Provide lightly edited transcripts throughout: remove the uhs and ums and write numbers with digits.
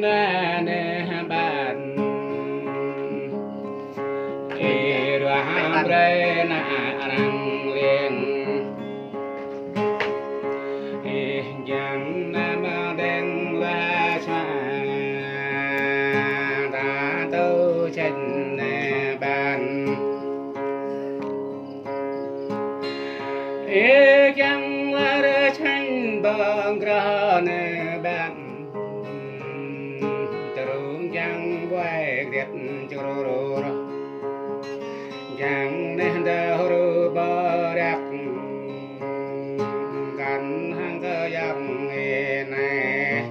đa nê bàn e ra ham re na rang liền e yang na ma đen la cha ta tu chân nê bàn e yang la re chân bang ra nê bàn yang quay đẹp cho rồi yang nên đâu bờ đẹp gần hang cơ yang nghe này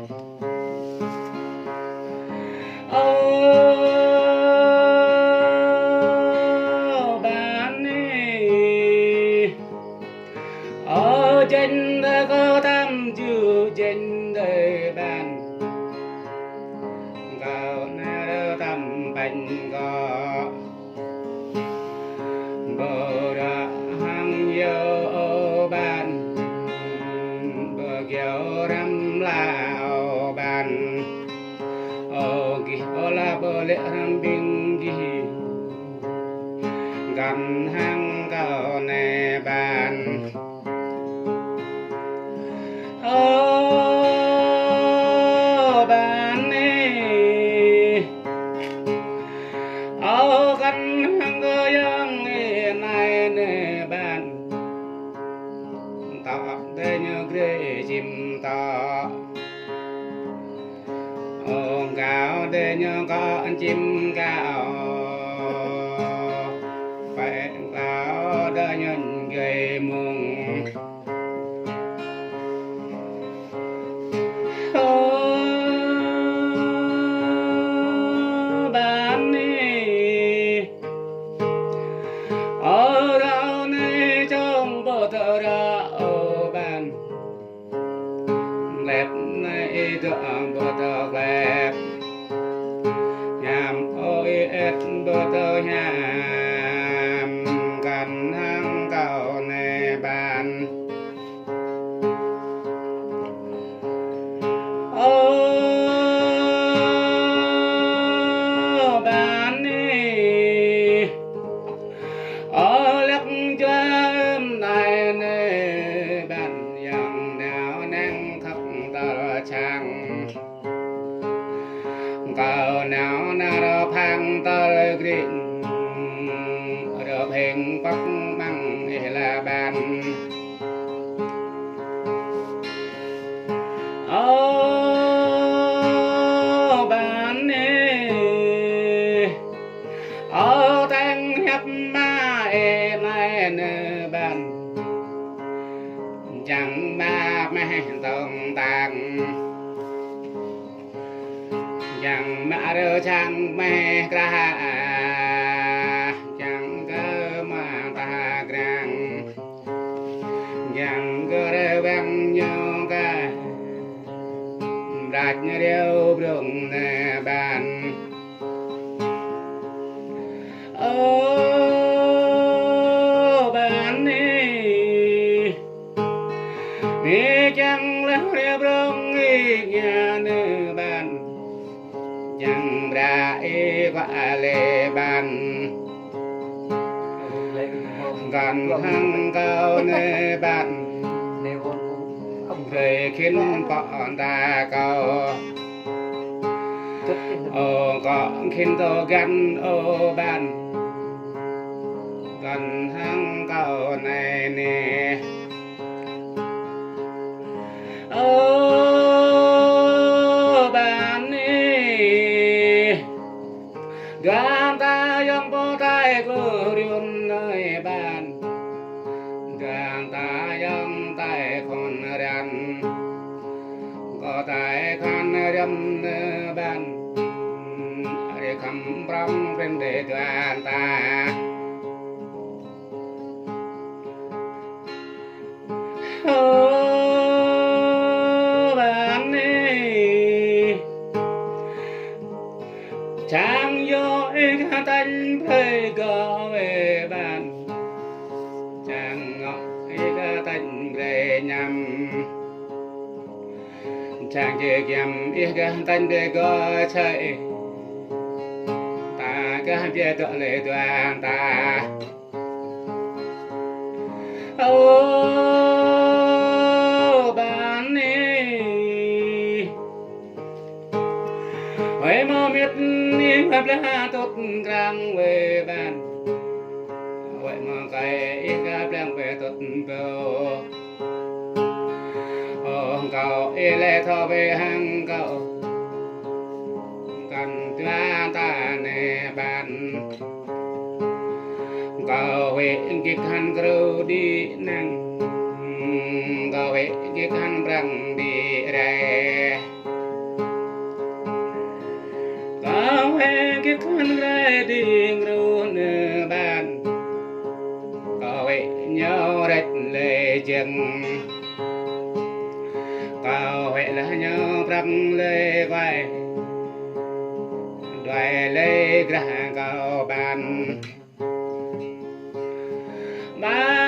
bạn đi ở trên đây có tham dự trên đời bạn bánh gò bờ ra hang yo ban bờ kêu ram lao ban gi ola bờ lệ ram bing gi gần hang cao nè ban căn hang cơ yang này nè bạn ta để nhớ ghế chim ta gạo để nhớ con chim gạo phải gạo để nhớ ghế mùng ở đâu này trong bộ thờ ra ở bàn lẹp này tượng bộ thờ lẹp nhằm ôi ết bộ thờ nhằm gần hang cầu này bàn ở lắc chấm này nè bạn yang nào năng khóc tờ chàng cầu nào nào phang tờ green được hình bắc bằng là bạn bạn nè ở tăng hấp này nè bạn chẳng ba mẹ tông tàng chẳng ba đứa chẳng mẹ ra chẳng cơ mà ta grang chẳng cơ đeo băng nhau cả rạch đeo brung nè bạn nghe chẳng lẽ đẹp rong nhà nơi bàn chẳng ra quả lệ bàn gần hang cao nơi bàn rồi khiến bọn ta cầu có khiến tôi gắn ô bàn gần hang cao này nè bạn đi gan ta yang po tai glorion nơi bạn gan ta yang tai con ran có tai con ran bạn để khăm pram bên để gan ta chẳng vô cái tánh phê gõ về bàn chẳng ngọ cái tánh về nhằm chẳng về kiếm ít cái tên để có chạy ta cái về tợ lệ toàn ta ô bạn đi vậy mà biết niềm hợp là tốt rằng về bạn vậy mà cái gặp đang về tốt bầu cậu ile thọ về hàng cậu cần ta ta nè bạn cậu về kịch hành kêu đi nang cậu về kịch hành răng đi ra cậu về kịch hành ra đi rồi nè bạn cậu về nhau rạch lệ chân cậu hệ là nhau răng lê vai đoài lê ra cậu bàn bàn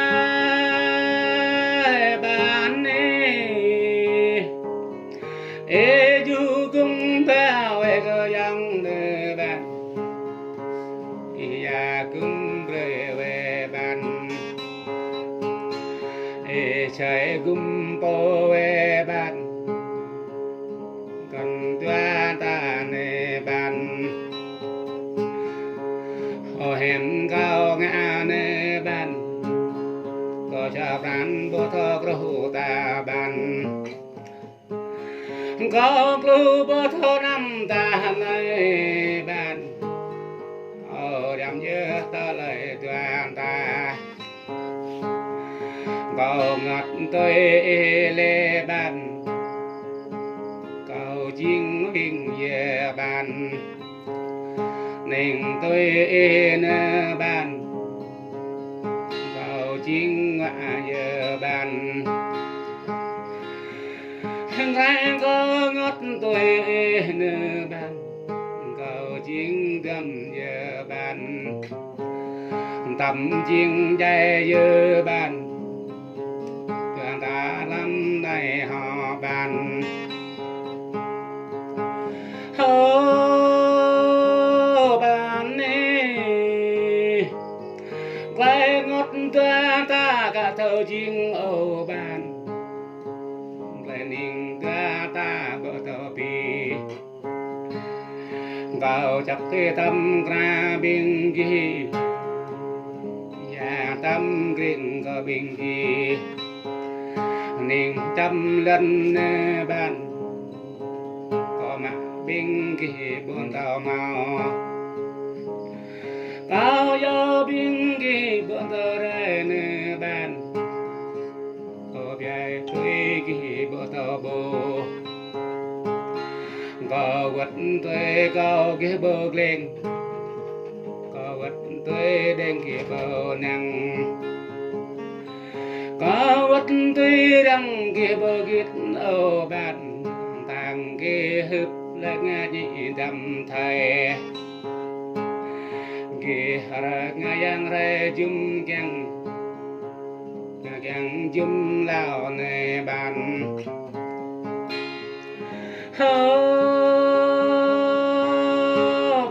ê du cung bao ê cơ yang nê bàn ya cung rê về bàn ê chạy cung po về bàn cần tua ta nê bàn ô hẹn cao ngã nê bàn có cha bàn bố thọ rô ta bàn có clue bố thọ năm ta nê bàn ô đam nhớ ta lời toàn ta có ngọt tôi lê bàn cầu chiên bình về bàn nên tôi nơ bàn cầu chiên ngọa về bàn ngay có ngọt tôi nơ bàn cầu chiên gầm về bàn tầm chiên dây về bàn ta lắm đây họ bàn ô bàn đi quay ngót ta ta cả thơ chiên ô bàn quay ninh ta bờ thơ bì vào chặt cái tâm ra bên kia và tâm kinh có bên kia ninh trăm lần bàn có mặt bên kia buồn tàu màu cao do bên kia buồn tàu ra nè bàn có bia tuổi kia buồn tàu bồ có vật tuổi cao kia bờ lên có vật tuổi đen kia bờ nắng có vật tuy đằng kia bờ gít ô bàn tàng kia hấp là ngã nhị đầm thầy kia ra ngã yang ra chung keng ngã keng chung lao nè bàn ô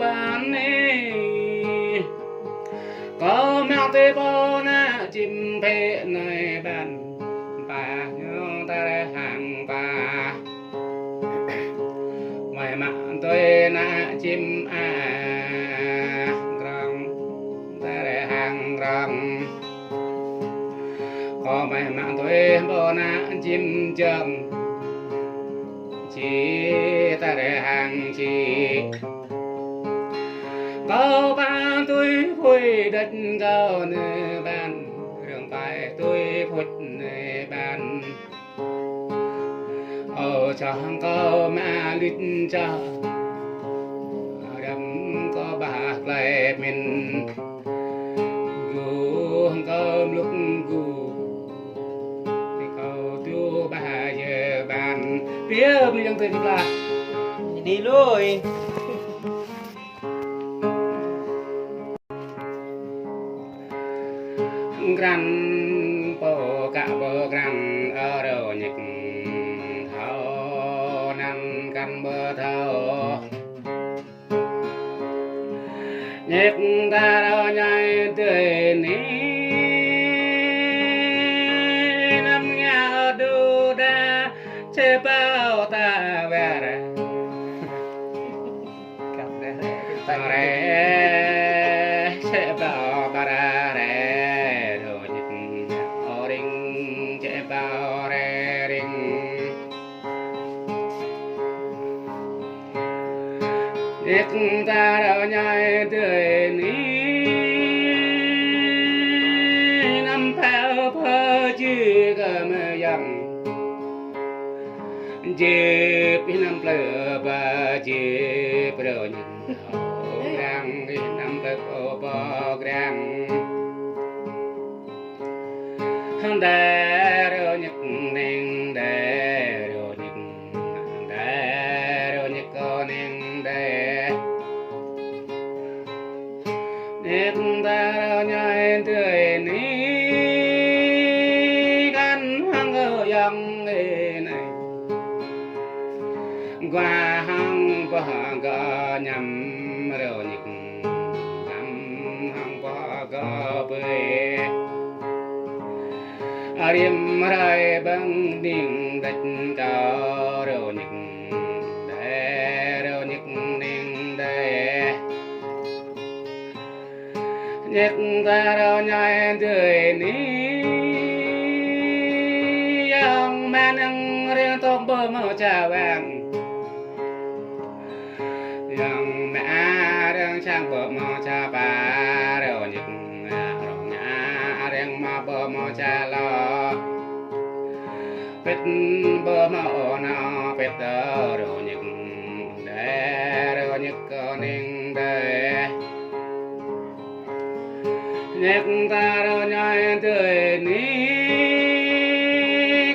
bàn nè có mèo tê bò na chim phê này bàn bà nhớ ta hàng bà mày mạng tôi na chim răng ta hàng răng có mày mạng tôi bò na chim chừng chỉ ta hàng chỉ có ba tôi vui đất cao nơi bàn đường phải tôi phút nơi bàn ở trong có ma lít cho đâm có bạc lại mình gu cơm lúc gu thì cầu tiêu bà giờ bàn phía bây giờ tôi là đi lui gran po cả bờ gran ở đâu nhịch thao năng nhạc ta đâu nhai tươi ní năm nhà đu đa chế bao ta về ra re chế bao ta ra re rồi nhịp ô đinh chế bao re đinh nhạc ta đâu nhai tươi ní năm phao phơ chứ cầm dầm chip năm lơ ba chip rồi những đang năm lơ bò đang đè rồi những neng đè rồi những đè rồi những con neng đè nét ta đâu nhai tươi ní gan hăng ở yang này qua hang bờ gà nhầm rồi nhịp nhầm hang bờ gà bơi ariêm rai băng đình đất cao rồi nhịp đè rồi nhịp đình đè nhịp ta đâu nhai tươi ní yang manang riêng tóc bờ màu trà vàng yang mẹ đang sang bờ mò cha ba rồi những rồi nhà đang mà bờ mò cha lo biết bờ mò nó biết đó rồi những để rồi những con nên để nhạc ta đâu nhai tươi ní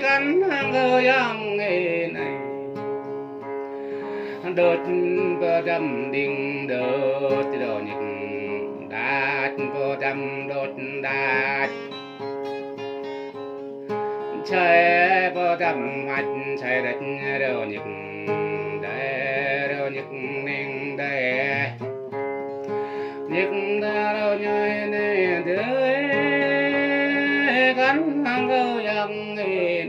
cắn hàng cơ yang này đốt bờ đầm đình đốt đồ nhịp đát bờ đầm đốt đát chơi bờ đầm mặt chơi đất đồ nhịp đè đồ nhịp neng đè nhịp ta đồ nhai nè đế gắn hàng câu yang này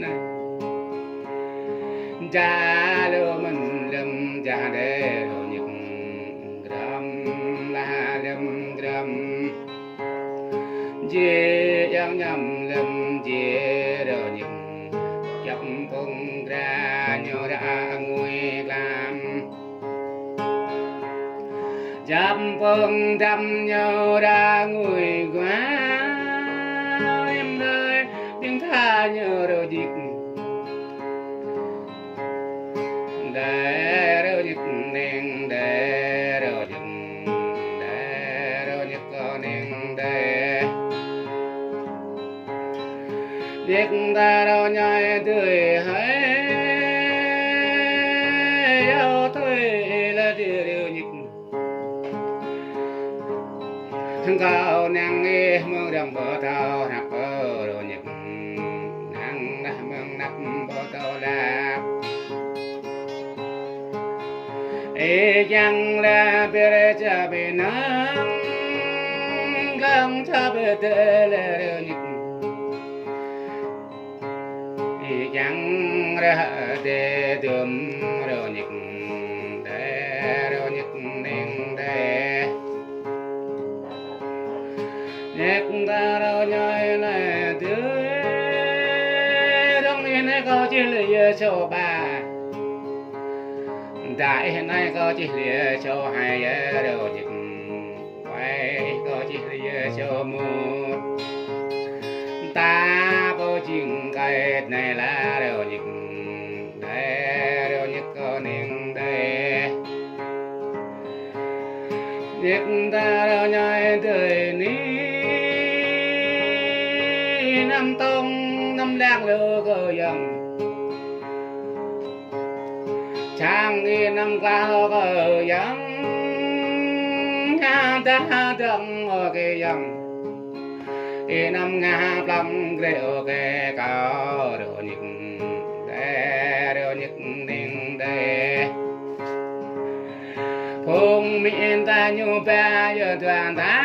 cha đồ mình lâm cha đê đồ nhịp gram la lâm gram dê yang nhầm lâm dê đồ nhịp chập phong ra nhô ra nguy làm chập phong trăm nhô ra nguy quá em ơi tiếng tha nhớ đồ nhịp đè rồi nhịp neng đè rồi nhịp con neng đè nhịp ta đâu nhai tươi hay yêu tươi là điều nhịp thằng cao nàng nghe mong đồng bờ tàu nạp bờ rồi nhịp nàng mong nạp bờ tàu là yang la bere cha be nang gang cha be de le ni yang ra de dum ro ni de ro ni ning de nek ta ro nhai la de dong ni ne ko chi le cho ba đại hiện nay có chỉ lìa cho hai đồ dịch quay có chỉ lìa cho một ta có chuyện cái này là đồ dịch để đồ dịch có nên để dịch ta đồ nhai tươi ní năm tông năm lang lơ cơ dòng trang nghi năm qua cơ dòng ta đừng ở cái dòng năm nga lâm rêu cái cao đồ nhịp để đồ nhịp nên để phùng miền ta nhu ba giờ toàn ta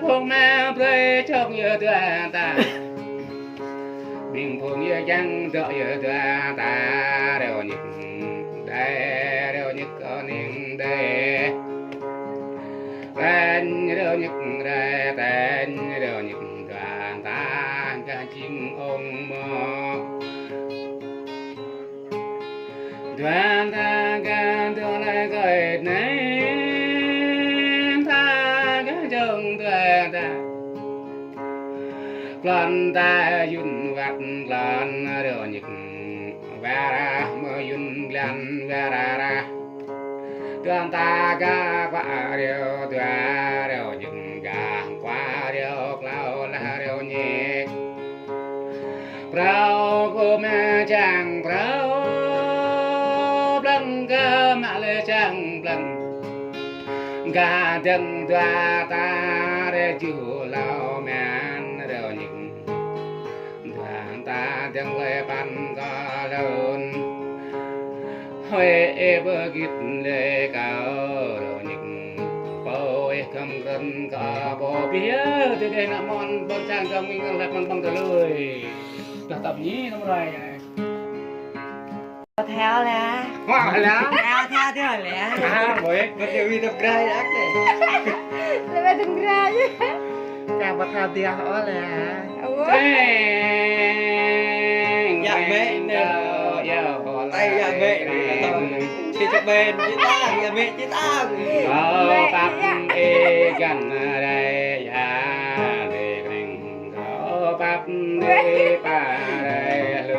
phùng ma plei chok giờ toàn ta mình phùng giờ chẳng đợi giờ toàn ta đều nhịp đây đều nhịp con nhìn đây tên đều nhịp đây tên đều nhịp đoàn ta cả chim ông mơ đoàn ta cả tương lai cười nên ta cả trong đoàn ta lần ta yun vắt lần đều nhịp vera mơ yun lần vera ra đoàn ta cả qua đều đoàn đều nhịp cả qua đều lao là đều nhịp rau cô mẹ chàng rau blang ga mà lê chàng blang ga đừng đoa ta để chú lao mẹn đều những đoàn ta đừng lê ban ga lớn huệ bơ gít lê cao đều những bôi cầm gần cả bò bía từ đây là món bon chàng trong mình lại bằng từ lười là tập nhí nó rồi này theo là hoa lá theo lẽ vậy vật điều vi tập grai ác này Lepas tu gerai je. càng vật theo tia họ là Awak. dạ mẹ nè tay dạ mẹ nè thì chụp bên chị ta dạ mẹ chị ta bắp e gần đây ya để mình có bắp đi pa đây lu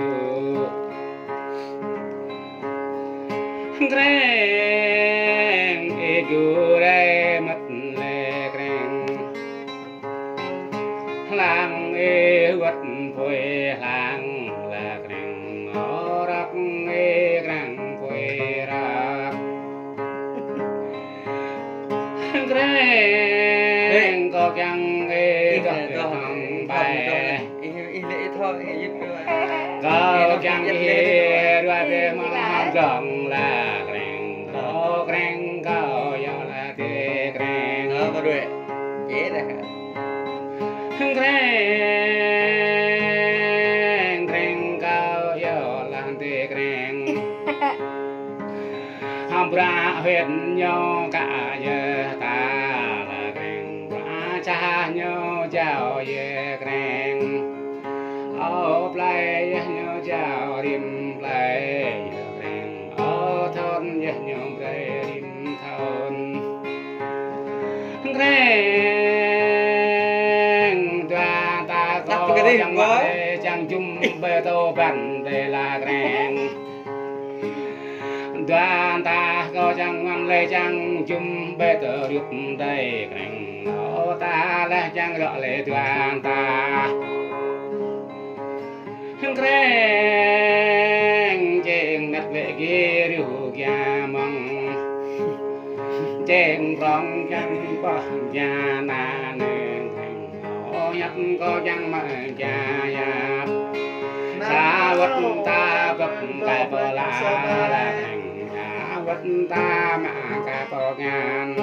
greng e gu đây mất lệ greng lang e vật phơi lang là greng ở rắc e greng phơi rắc greng có chăng e có hồng bay lệ thôi giúp có chăng e rồi về mà hồng rộng là greng có greng có do là thế greng đó vào đuổi dễ này greng greng có do là thế greng hàm ra huyện nhau cả giờ ta là greng ra cha nhau chào về greng ô play nhau chào đêm play greng ô thôn nhau play đêm thôn greng ta ta có chẳng mãi chẳng chung bê tô bẩn đây là greng đoàn ta có chẳng ngoan lê chẳng chung bê tờ được đây greng ô ta là chẳng rõ lệ đoàn ta greng trên đất vệ kia rượu gia mong trên rong chẳng có nhà na nền thành ô nhắc có chẳng mà gia yap xa vật ta vật cái bờ la thành xa vật ta mà cái bờ ngàn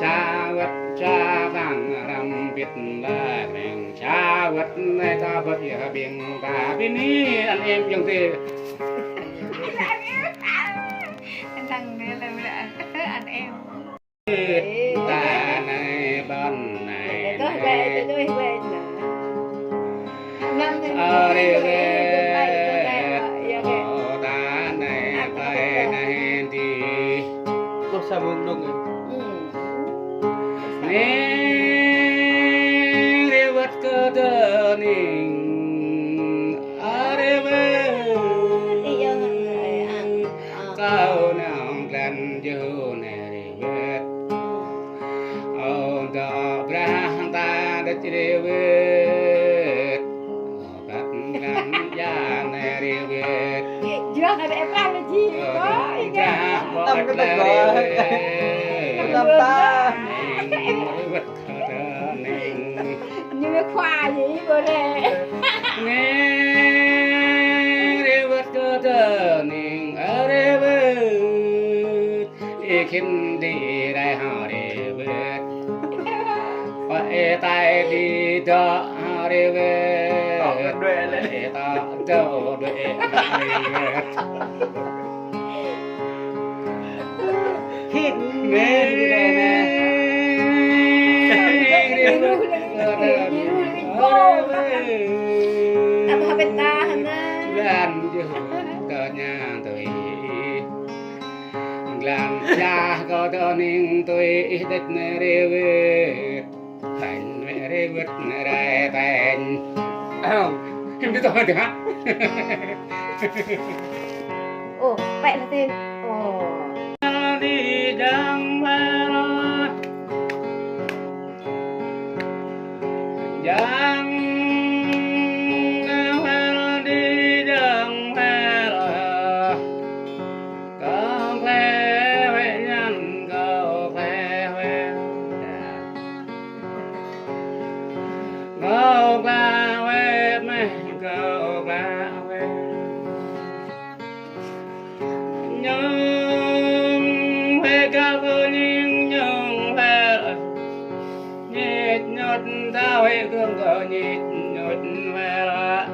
xa vật cha vàng rằm biết là thành xa vật này ta vật ở biển ta bên ní anh em dùng thì Thằng này là anh em. ta này bên này Tôi về nè. Năm thì ở đây Dạ ta này tay này thì có sao mừng đúng rồi nè đi vật cơ đơn ở đây về cao nào lần vô này về ông đó ra ta đất đi về bắt gan ya này đi về Jual ada Efra lagi. Kau ingat? tâm cái tục rồi tâm ta vật cơ đơn Như khoa gì bữa nay. nghe đi vật cơ đơn ở đây về ý khiến đi đây họ đi về phải tay đi cho họ đi về phải ta đâu để đi về Hít men đi đây nè. Apa beta na? Lan ju tờ nhà tôi lan cha có tờ ninh tôi đất rê về thành mẹ rê vứt đại thành em biết tôi được hả? Ồ, vậy là gì? Ồ. Đi đằng về lo đằng về đi đằng về lo có về về nhân có về về có ba về mẹ có ba về nhưng về cả vô nhưng về nhịt nhọt tao hệ gương có nhịt nhọt về là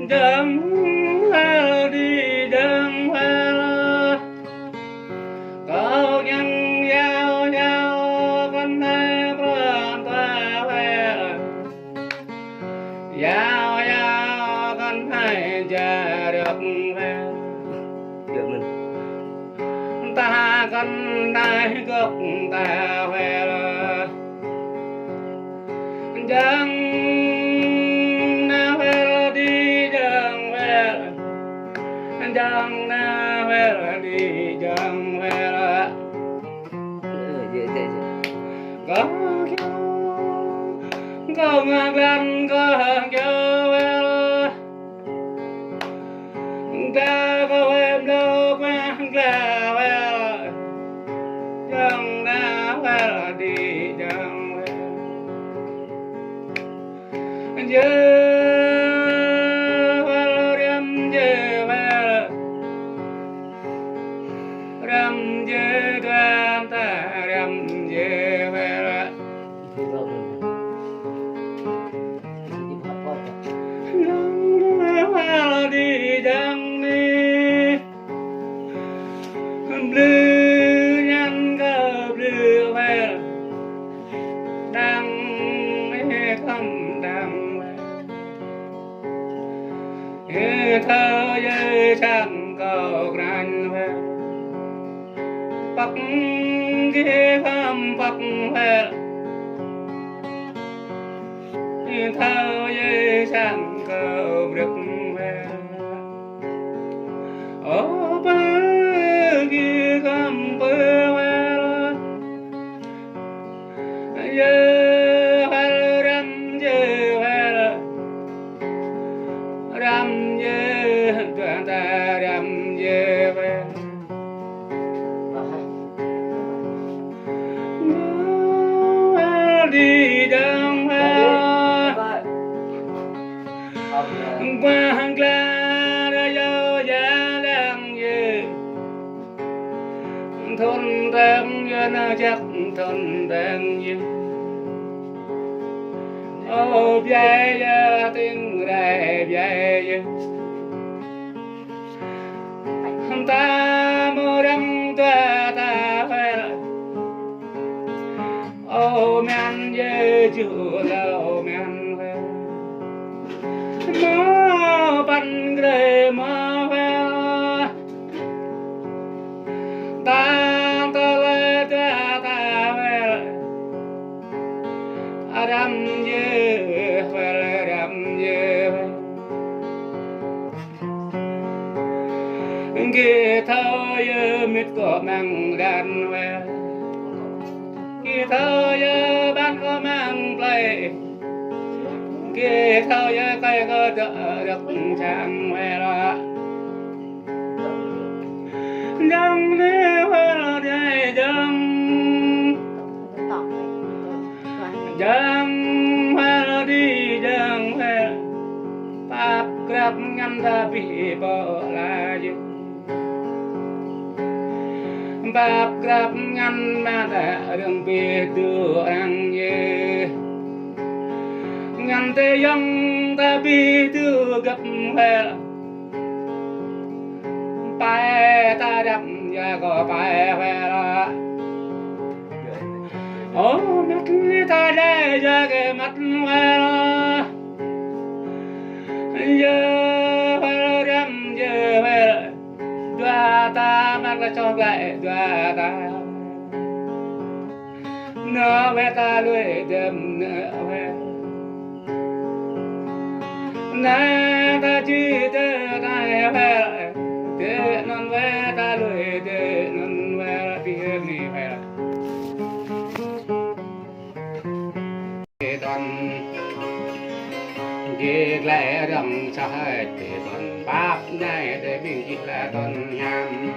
đừng về đi đừng về là có nhân giao giao con thấy con ta về giao giao con thấy chờ được về ta con đại gốc ta về là chẳng na về đi chẳng về chẳng na về đi chẳng về là có ngạc lần có hàng châu về là ta có em đâu mang là về là chẳng na về là đi chẳng về giờ về là đêm giờ về là đêm giờ đoàn ta đêm giờ về là đi đằng đi blue nhân cơ blue về đang không đang về thơ dây chẳng cầu ranh về bắc kia không bắc về thơ dây chẳng cầu được về ô bơ kia không bơ về giờ về ram giờ về ram giờ toàn ta ram giờ về đi đằng về qua hàng la ra vô giá đang về thôn đang về nó chắc thôn đang về ô về giờ tiếng đại về ta mơ đâm ta ta phải ô men về chùa lâu men về mơ bắn gre mơ về ta ta lê ta ta về ram về về ram về kia thơ mít có mang đàn về kia thơ ban có mang play kia thao ya cây có đỡ được chẳng về là đừng đi về là đây đừng về là đi đừng về pháp grab ngắm ta bị bỏ là gì bạc gặp ngăn mà đã đường về đưa anh nhé ngăn tê yang ta bi đưa gặp về bài ta đập và có bài về là ô mắt ta đây ra cái mắt về là giờ về đâm giờ về dua ta mắt là cho lại dua ta nó về ta lùi đâm nữa về na ta chỉ tê ta về tê non về ta lùi tê non về tiếng đi về toàn ghi lẽ đầm trái thì toàn bác này để bình chỉ là toàn nhằm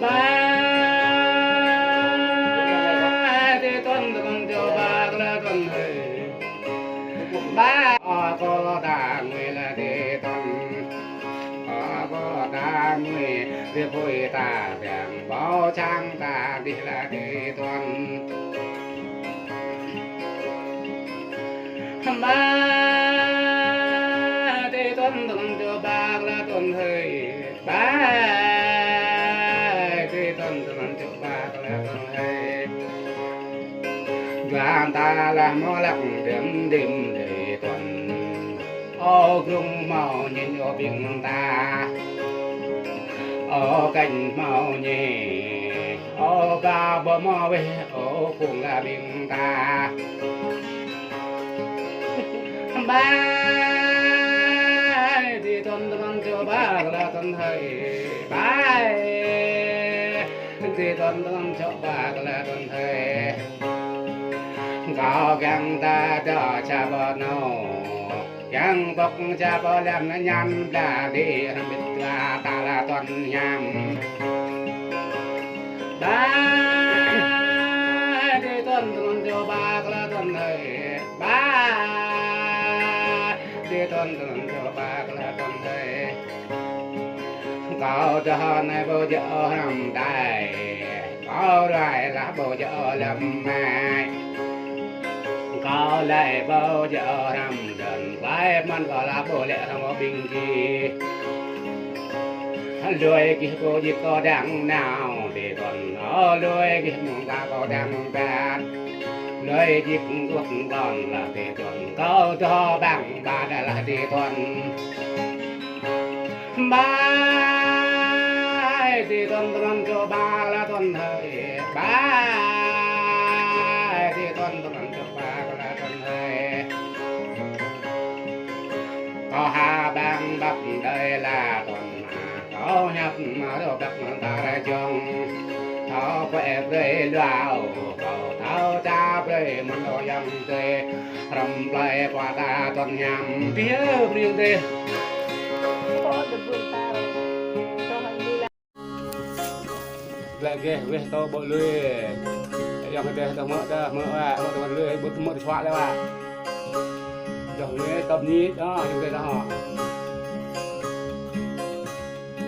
ba thì toàn cho bác là toàn hơi ba có ta người là để toàn có ta người để vui ta bèn bao trang ta đi là để toàn ba thì toàn cho bác là toàn hơi ba thì toàn cho bác là toàn hơi và ta là mò lặng đêm đêm để toàn ô rung màu nhìn ở biển ta ô cành màu nhẹ ô ba bờ mò về ô cùng là biển ta ba thì toàn cho bác là toàn hơi ba thì toàn cho bác là toàn hơi có găng ta cho cha bò nâu găng bọc cha bò làm nó nhằm là đi biết là ta là toàn nhằm ba thì toàn cho bác là toàn hơi ba thì toàn cho bác là toàn hơi có cho này bố vợ nằm đây có rồi là bố vợ làm mai có lại bao giờ nằm đần vai man vào lá bồ lẹ thằng bình gì lùi kia cô gì có đằng nào thì còn nó lùi kia muốn ta có đằng bạc lùi gì tuột còn là thì còn có cho bằng ba đã là thì còn ba thì toàn cho ba là toàn thời ba thì toàn cho ba là toàn thời có hà bang bắc đây là toàn có nhập mà đâu bắc ta ra chung thao quẹ rơi đào cầu thao cha rơi mình đồ dầm tê rầm lại qua ta toàn nhằm phía riêng tê lại ghê ghê tao bộ lưới dòng cái tao mở ra mở tao lưới bớt mở xoa đấy bà dòng lưới tập nhít đó chúng đây là họ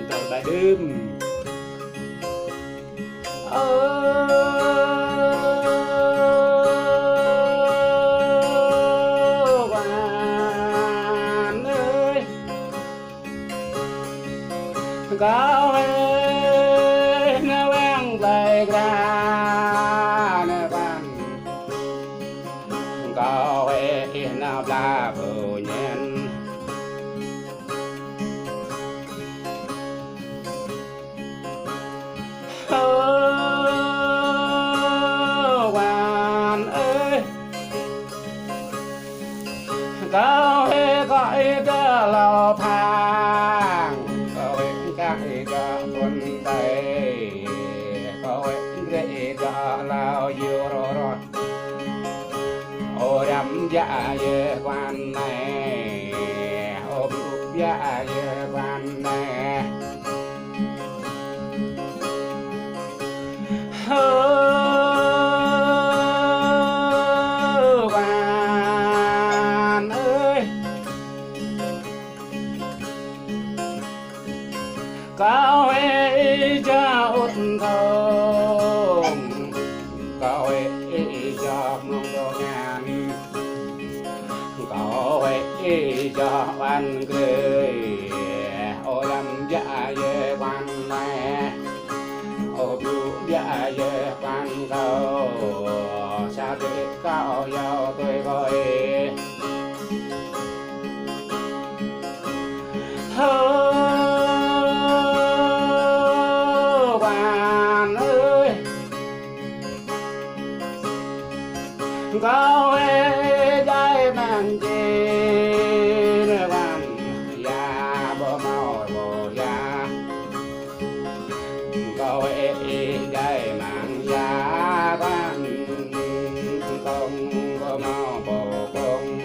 tao đại đêm bạn ơi cao lại ra nè bạn cao hệ nào là bầu nhân bạn ơi cao hệ gọi cả lò thang cao hệ gọi cả quân tây lao yêu rồi ô đắm dạ về quan này ôm úp dạ về quan này quan ơi cao thông có ấy cho mong đồ ngàn có ấy cho ban cười ô lâm dạ về quan này ô du dạ về quan cầu sao để cao giàu tôi gọi bạn ơi có ai đây mang gì bạn ya bơ màu bồ ya có ai đây mang ya bạn không bơ màu bồ không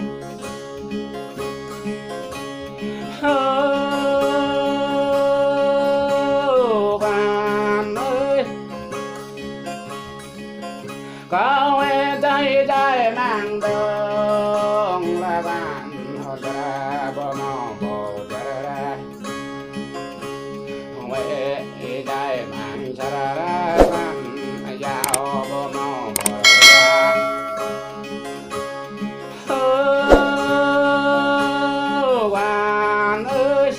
bạn ơi có ai đây đây mang đường là bạn họ ra bờ mò bồ ra ai đây mang ra ra bạn giao bờ mò bồ ra bạn ơi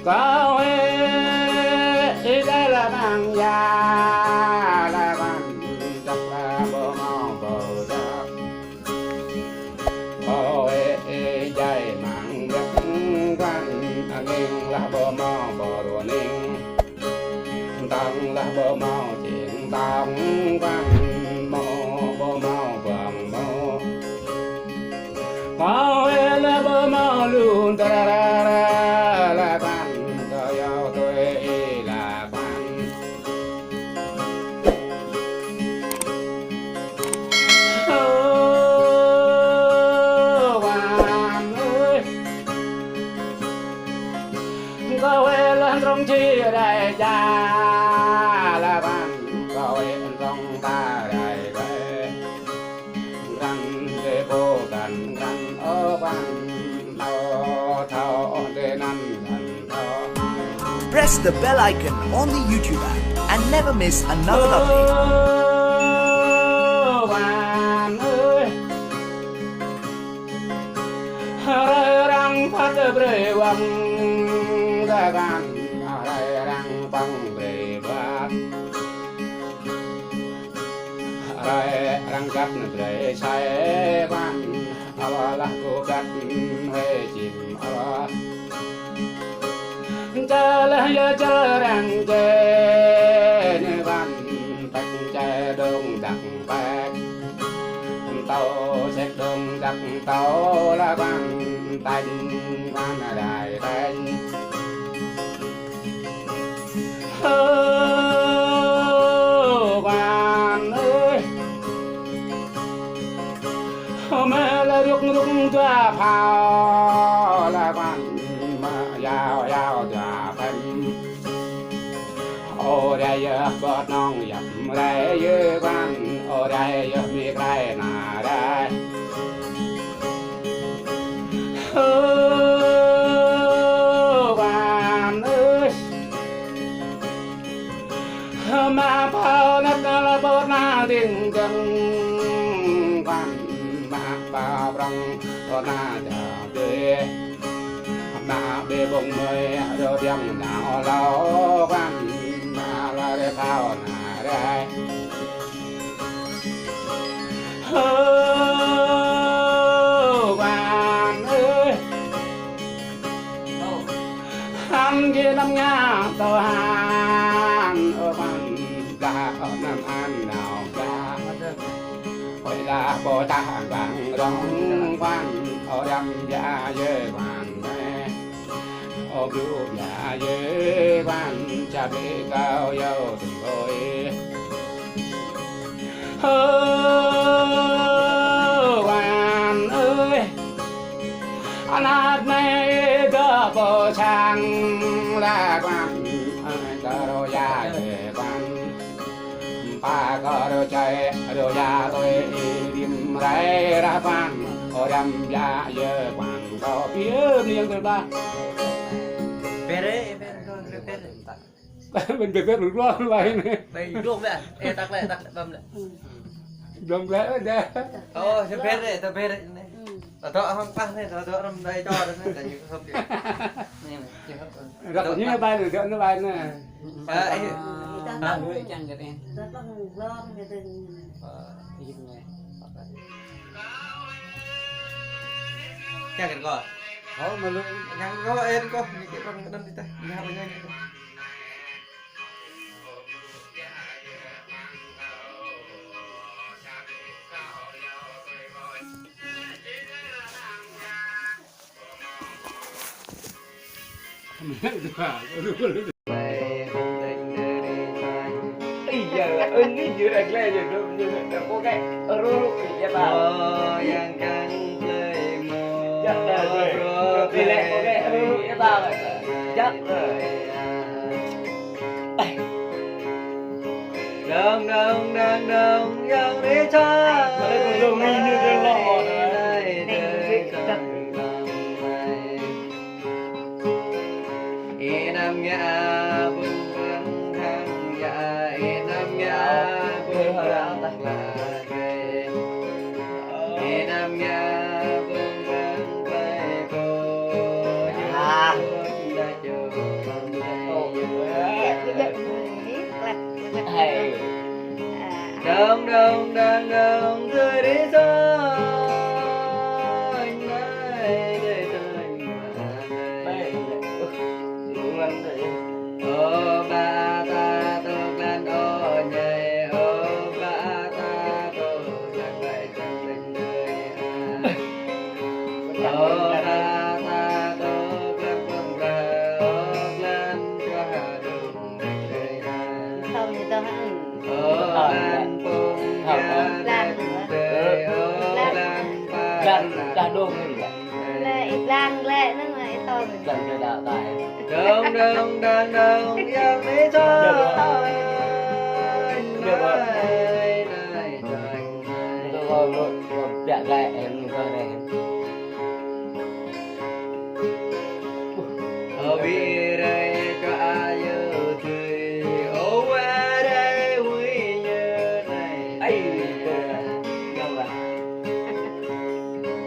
có ai đây là mang già là bạn đọc là bờ mò bồ ra có ai đây mang đất quan nghiêng là bờ mò bồ đồ ninh tăng là bờ mò chuyện tăng quan mò bờ mò vàng mò có ai là bờ mò luôn ta ra ra là quan có yêu tôi là quan quan ơi có ai lên trong chi đại cha là quan có ai trong ta đại về răng để vô gần răng ở ban thao thao để năn thần thao Press the bell icon on the YouTube app and never miss another update. Bạn ơi răng phát bể vang ra gan răng băng bể bát răng cắt bể say quan là cô cắt huê chìm cha là cha răng chê nơi văn tách chê đông đặc bạc tàu xét đông đặc tàu là văn tanh văn đại tanh bạn ơi mẹ là rút rút cho phao là văn mà giao giao cho phanh ô đây bớt non dập đây với văn ô đây mi đây là đây bạn ơi mà phao nát là bớt na tiếng chân văn mà phao rong bớt na chờ đê mà bê bông mây rồi đem nào lâu văn mà là để phao na đây bạn ơi anh kia năm nhà tàu hàn ở văn đã ở Nam An nào ra vậy là bồ tát vàng rong văn ở đâm gia dê hoàn mê ô cứu gia dê văn cha bê cao dâu tình thôi bạn ơi anh hát này cơ bộ sang là quan cơ đồ gia về quan ba cơ đồ chơi đồ gia tôi tìm lấy ra quan ô đâm gia về quan có phía miệng tôi ba Pere, pere, pere. mình phải biết được luôn vậy này đây luôn vậy tắc lại bầm lại đồng lẽ đây tôi biết đấy tôi không tăng này tôi làm đây cho đấy là những không vậy gặp những cái bài được nó bài này ta nuôi chăn cái đen chăn cái gọi mà luôn nhang có em có những cái con đơn đi ta nhang với nhau giờ ơn cái gì đây lên rồi có cái rô vậy bà yang căng lên chắc là rồi đi lên có cái rô vậy bà chắc rồi đông yang đi cha còn rô mi như cái lọ nam nhà vương vương thang dạ nam nhà vương vương là về nam nhà vương vương về cô đã chờ đông tươi đi xa anh ơi để tôi ô ba ta tôi lên ô nhảy ô ba ta tôi lên vậy trong tình đời ô ba ta tôi lên vòng ra ô lên qua đường đời không thì tôi hãy ô lên cùng gia đời ô lên ba ra đô người lệ lan lệ nó lại tôi dần rồi đạo tài đông yang đi cho tôi còn đẹp lại em coi này ở bên đây cho ai nhớ thì ô qua đây vui như này ấy không là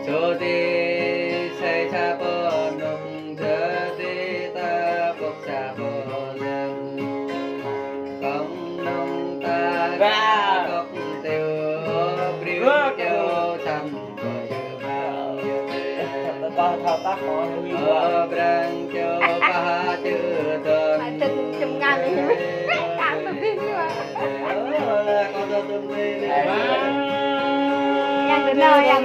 cho đi say cha bờ nồng thơ đi ta bốc cha bờ lem công nông ta ra bốc tiêu priu tiêu trăm ta thao tác có ở brang cho ba chữ đơn phải từng chùm ngàn đấy cảm ơn biết chưa con tôi từng đi em đến nơi em